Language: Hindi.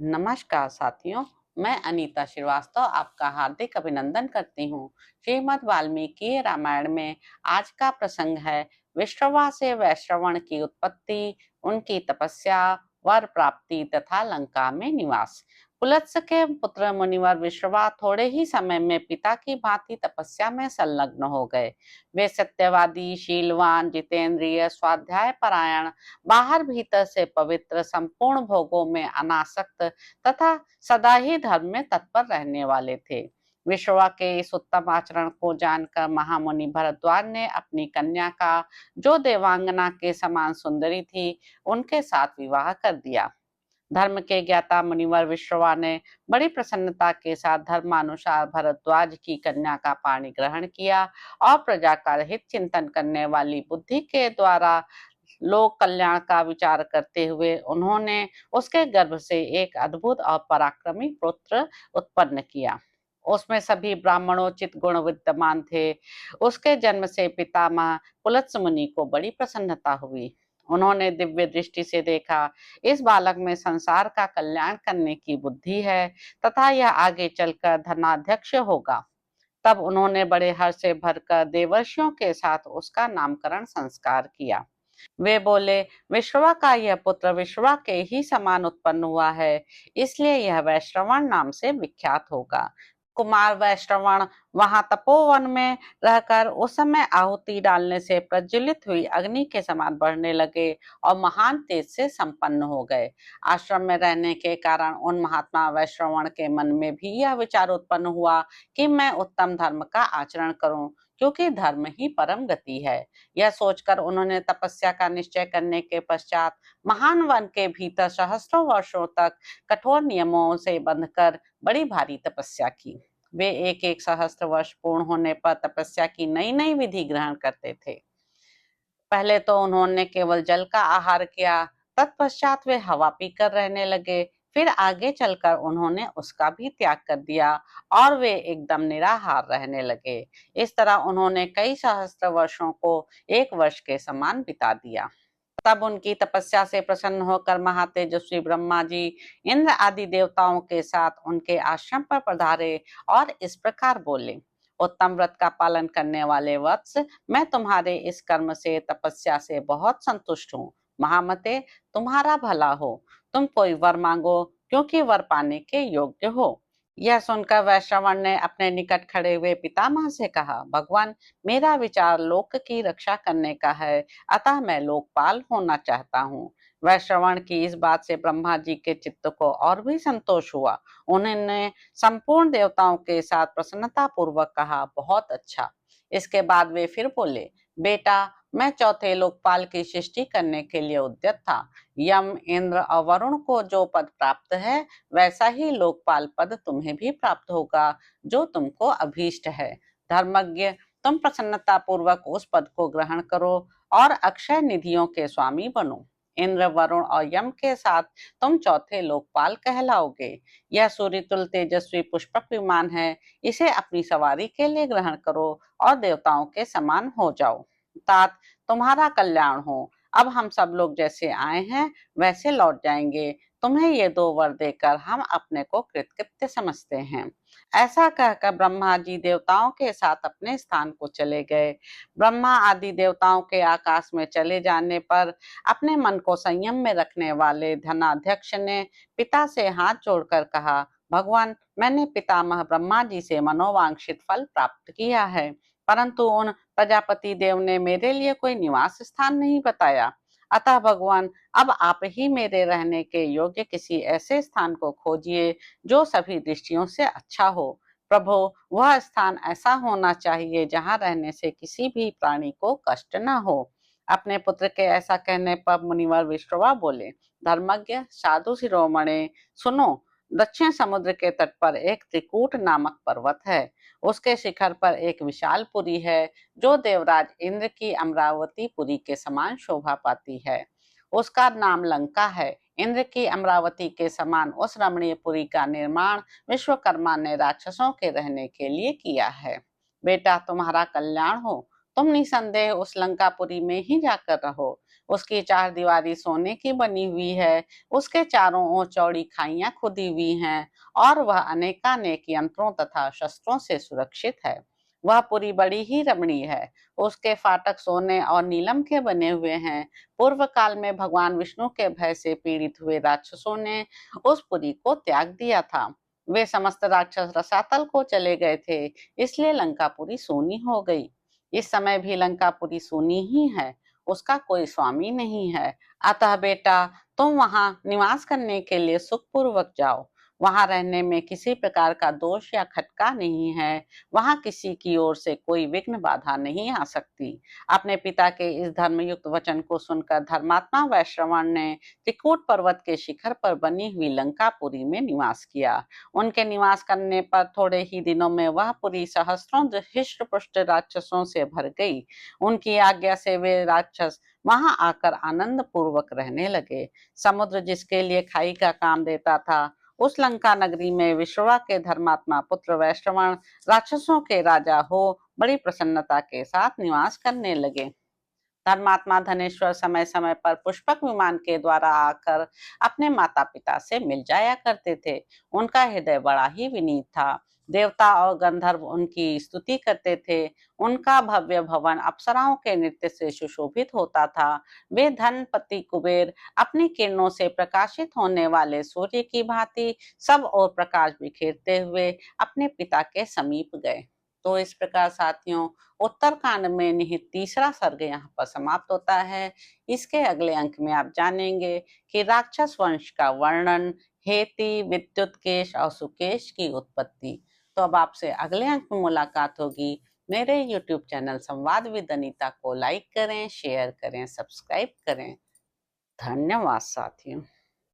नमस्कार साथियों, मैं अनीता श्रीवास्तव आपका हार्दिक अभिनंदन करती हूँ। श्रीमद् वाल्मीकि रामायण में आज का प्रसंग है विश्रवा से वैश्रवण की उत्पत्ति, उनकी तपस्या, वर प्राप्ति तथा लंका में निवास। पुलत्स्य के पुत्र मुनिवर विश्रवा थोड़े ही समय में पिता की भांति तपस्या में संलग्न हो गए। वे सत्यवादी, शीलवान, जितेंद्रिय, स्वाध्याय परायण, बाहर भीतर से पवित्र, संपूर्ण भोगों में अनासक्त तथा सदा ही धर्म में तत्पर रहने वाले थे। विश्रवा के इस उत्तम आचरण को जानकर महामुनि भरद्वाज ने अपनी कन्या का, जो देवांगना के समान सुंदरी थी, उनके साथ विवाह कर दिया। धर्म के ज्ञाता मुनिवर विश्रवा ने बड़ी प्रसन्नता के साथ धर्मानुसार भरद्वाज की कन्या का पाणी ग्रहण किया और प्रजा का हित चिंतन करने वाली बुद्धि के द्वारा लोक कल्याण का विचार करते हुए उन्होंने उसके गर्भ से एक अद्भुत और पराक्रमी पुत्र उत्पन्न किया। उसमें सभी ब्राह्मणोचित गुण विद्यमान थे। उसके जन्म से पितामह पुलत्स्य मुनि को बड़ी प्रसन्नता हुई। उन्होंने दिव्य दृष्टि से देखा, इस बालक में संसार का कल्याण करने की बुद्धि है तथा यह आगे चलकर धनाध्यक्ष होगा। तब उन्होंने बड़े हर्ष से भरकर देवर्षियों के साथ उसका नामकरण संस्कार किया। वे बोले, विश्रवा का यह पुत्र विश्रवा के ही समान उत्पन्न हुआ है, इसलिए यह वैश्रवण नाम से विख्यात होगा। कुमार वैश्रवण वहां तपोवन में रहकर उस समय आहुति डालने से प्रज्वलित हुई अग्नि के समान बढ़ने लगे और महान तेज से संपन्न हो गए। आश्रम में रहने के कारण उन महात्मा वैश्रवण के मन में भी यह विचार उत्पन्न हुआ कि मैं उत्तम धर्म का आचरण करूं, क्योंकि धर्म ही परम गति है। यह सोचकर उन्होंने तपस्या का निश्चय करने के पश्चात महान वन के भीतर सहस्रों वर्षों तक कठोर नियमों से बंधकर बड़ी भारी तपस्या की। वे एक एक सहस्त्र वर्ष पूर्ण होने पर तपस्या की नई नई विधि ग्रहण करते थे। पहले तो उन्होंने केवल जल का आहार किया, तत्पश्चात वे हवा पीकर रहने लगे। फिर आगे चलकर उन्होंने उसका भी त्याग कर दिया और वे एकदम निराहार रहने लगे। इस तरह उन्होंने कई सहस्त्र वर्षों को एक वर्ष के समान बिता दिया। तब उनकी तपस्या से प्रसन्न होकर महातेजस्वी ब्रह्मा जी इंद्र आदि देवताओं के साथ उनके आश्रम पर पधारे और इस प्रकार बोले, उत्तम व्रत का पालन करने वाले वत्स, मैं तुम्हारे इस कर्म से, तपस्या से बहुत संतुष्ट हूँ। महामते, तुम्हारा भला हो। तुम कोई वर मांगो, क्योंकि वर पाने के योग्य हो। यह सुनकर वैश्रवण ने अपने निकट खड़े हुए पितामह से कहा, भगवान, मेरा विचार लोक की रक्षा करने का है, अतः मैं लोकपाल होना चाहता हूँ। वैश्रवण की इस बात से ब्रह्मा जी के चित्त को और भी संतोष हुआ। उन्होंने संपूर्ण देवताओं के साथ प्रसन्नता पूर्वक कहा, बहुत अच्छा। इसके बाद वे फिर बोले, बेटा, मैं चौथे लोकपाल की सृष्टि करने के लिए उद्यत था। यम, इंद्र और वरुण को जो पद प्राप्त है, वैसा ही लोकपाल पद तुम्हें भी प्राप्त होगा, जो तुमको अभीष्ट है। धर्मज्ञ, तुम प्रसन्नता पूर्वक उस पद को ग्रहण करो और अक्षय निधियों के स्वामी बनो। इंद्र, वरुण और यम के साथ तुम चौथे लोकपाल कहलाओगे। यह सूर्यतुल्य तेजस्वी पुष्पक विमान है, इसे अपनी सवारी के लिए ग्रहण करो और देवताओं के समान हो जाओ। तात, तुम्हारा कल्याण हो। अब हम सब लोग जैसे आए हैं वैसे लौट जाएंगे। तुम्हें ये दो वर देकर हम अपने को कृतकृत्य समझते हैं। ऐसा कहकर ब्रह्मा जी देवताओं के साथ अपने स्थान को चले गए। ब्रह्मा आदि देवताओं के आकाश में चले जाने पर अपने मन को संयम में रखने वाले धनाध्यक्ष ने पिता से हाथ जोड़कर कहा, भगवान, मैंने पितामह ब्रह्मा जी से मनोवांक्षित फल प्राप्त किया है, परंतु उन प्रजापति देव ने मेरे लिए कोई निवास स्थान नहीं बताया। अतः भगवान, अब आप ही मेरे रहने के योग्य किसी ऐसे स्थान को खोजिए जो सभी दृष्टियों से अच्छा हो। प्रभु, वह स्थान ऐसा होना चाहिए जहाँ रहने से किसी भी प्राणी को कष्ट न हो। अपने पुत्र के ऐसा कहने पर मुनिवर विश्रवा बोले, धर्मज्ञ साधु शिरोमणे, सुनो, दक्षिण समुद्र के तट पर एक त्रिकूट नामक पर्वत है। उसके शिखर पर एक विशाल पुरी है, जो देवराज इंद्र की अमरावती पुरी के समान शोभा पाती है। उसका नाम लंका है। इंद्र की अमरावती के समान उस रमणीय पुरी का निर्माण विश्वकर्मा ने राक्षसों के रहने के लिए किया है। बेटा, तुम्हारा कल्याण हो। तुम निसंदेह उस लंकापुरी में ही जाकर रहो। उसकी चारदीवारी सोने की बनी हुई है, उसके चारों ओर चौड़ी खाइयां खुदी हुई हैं और वह अनेकानेक यंत्रों तथा शस्त्रों से सुरक्षित है। वह पुरी बड़ी ही रमणीय है। उसके फाटक सोने और नीलम के बने हुए हैं। पूर्व काल में भगवान विष्णु के भय से पीड़ित हुए राक्षसों ने उस पुरी को त्याग दिया था। वे समस्त राक्षस रसातल को चले गए थे, इसलिए लंकापुरी सूनी हो गई। इस समय भी लंकापुरी सूनी ही है, उसका कोई स्वामी नहीं है। अतः बेटा, तुम वहां निवास करने के लिए सुखपूर्वक जाओ। वहां रहने में किसी प्रकार का दोष या खटका नहीं है। वहां किसी की ओर से कोई विघ्न बाधा नहीं आ सकती। अपने पिता के इस धर्मयुक्त वचन को सुनकर धर्मात्मा वैश्रवण ने त्रिकूट पर्वत के शिखर पर बनी हुई लंकापुरी में निवास किया। उनके निवास करने पर थोड़े ही दिनों में वह पुरी सहस्त्रों हिष्ट पुष्ट राक्षसों से भर गई। उनकी आज्ञा से वे राक्षस वहां आकर आनंद पूर्वक रहने लगे। समुद्र जिसके लिए खाई का काम देता था, उस लंका नगरी में विश्रवा के धर्मात्मा पुत्र वैश्रवण राक्षसों के राजा हो बड़ी प्रसन्नता के साथ निवास करने लगे। धर्मात्मा धनेश्वर समय समय पर पुष्पक विमान के द्वारा आकर अपने माता पिता से मिल जाया करते थे। उनका हृदय बड़ा ही विनीत था। देवता और गंधर्व उनकी स्तुति करते थे। उनका भव्य भवन अप्सराओं के नृत्य से सुशोभित होता था। वे धनपति कुबेर अपनी किरणों से प्रकाशित होने वाले सूर्य की भांति सब ओर प्रकाश बिखेरते हुए अपने पिता के समीप गए। तो इस प्रकार साथियों, उत्तरकांड में निहित तीसरा सर्ग यहाँ पर समाप्त होता है। इसके अगले अंक में आप जानेंगे कि राक्षस वंश का वर्णन, हेति, विद्युतकेश और सुकेश की उत्पत्ति। तो अब आपसे अगले अंक में मुलाकात होगी। मेरे YouTube चैनल संवाद विद अनीता को लाइक करें, शेयर करें, सब्सक्राइब करें। धन्यवाद साथियों।